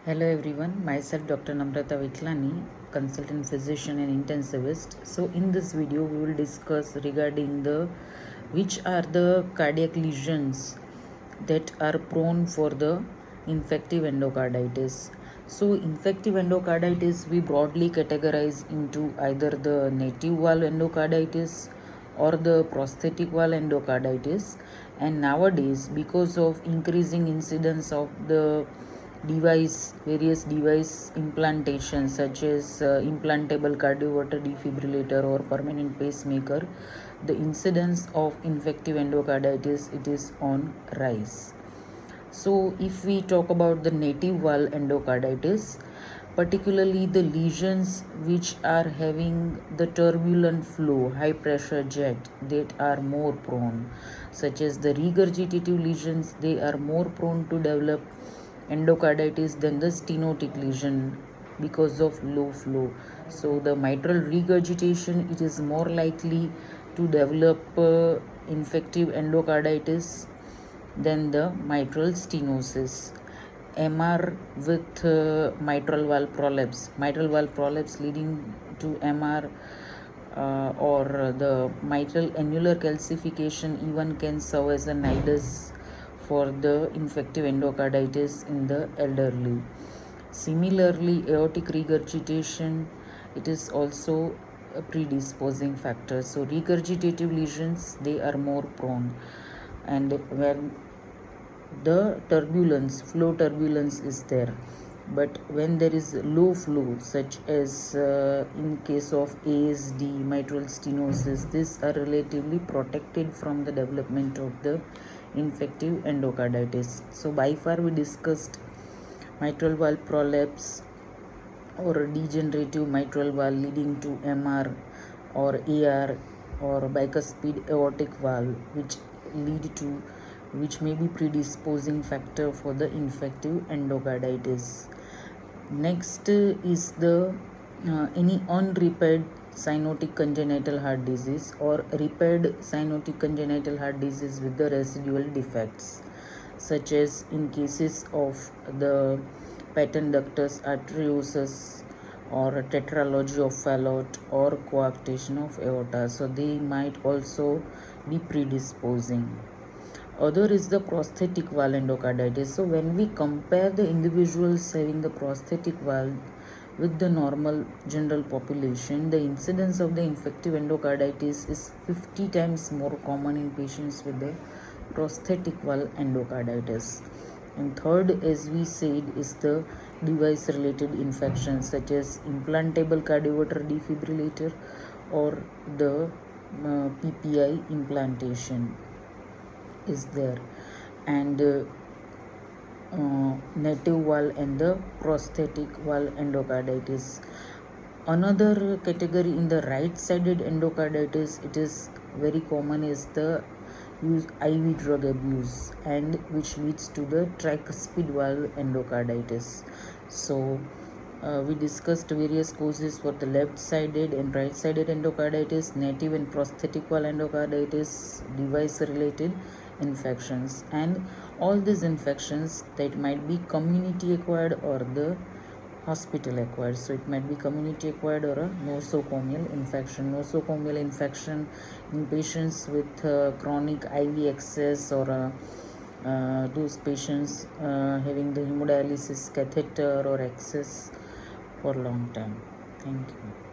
Hello everyone, myself Dr. Namrata Vitlani, consultant physician and intensivist. So in this video we will discuss regarding the which are the cardiac lesions that are prone for the infective endocarditis. So infective endocarditis we broadly categorize into either the native valve endocarditis or the prosthetic valve endocarditis, and nowadays because of increasing incidence of the various device implantations such as implantable cardioverter defibrillator or permanent pacemaker, the incidence of infective endocarditis it is on rise. So if we talk about the native valve endocarditis, particularly the lesions which are having the turbulent flow, high pressure jet, that are more prone, such as the regurgitative lesions, they are more prone to develop endocarditis than the stenotic lesion because of low flow. So the mitral regurgitation, it is more likely to develop infective endocarditis than the mitral stenosis. MR with mitral valve prolapse leading to MR, or the mitral annular calcification even can serve as a nidus for the infective endocarditis in the elderly. Similarly, aortic regurgitation, it is also a predisposing factor. So regurgitative lesions, they are more prone, and where the flow turbulence is there. But when there is low flow, such as in case of ASD, mitral stenosis, these are relatively protected from the development of the infective endocarditis. So by far we discussed mitral valve prolapse or degenerative mitral valve leading to MR or AR or bicuspid aortic valve, which may be predisposing factor for the infective endocarditis. Next is the any unrepaired cyanotic congenital heart disease or repaired cyanotic congenital heart disease with the residual defects, such as in cases of the patent ductus arteriosus or tetralogy of Fallot or coarctation of aorta. So they might also be predisposing. Other is the prosthetic valve endocarditis. So when we compare the individuals having the prosthetic valve with the normal general population, the incidence of the infective endocarditis is 50 times more common in patients with the prosthetic valve endocarditis. And third, as we said, is the device related infections such as implantable cardioverter defibrillator or the PPI implantation is there, and native valve and the prosthetic valve endocarditis. Another category in the right sided endocarditis, it is very common, is the IV drug abuse, and which leads to the tricuspid valve endocarditis. So we discussed various causes for the left sided and right sided endocarditis, native and prosthetic valve endocarditis, device related infections, and all these infections that might be community acquired or the hospital acquired. So it might be community acquired or a nosocomial infection in patients with chronic IV access, or those patients having the hemodialysis catheter or access for long time. Thank you.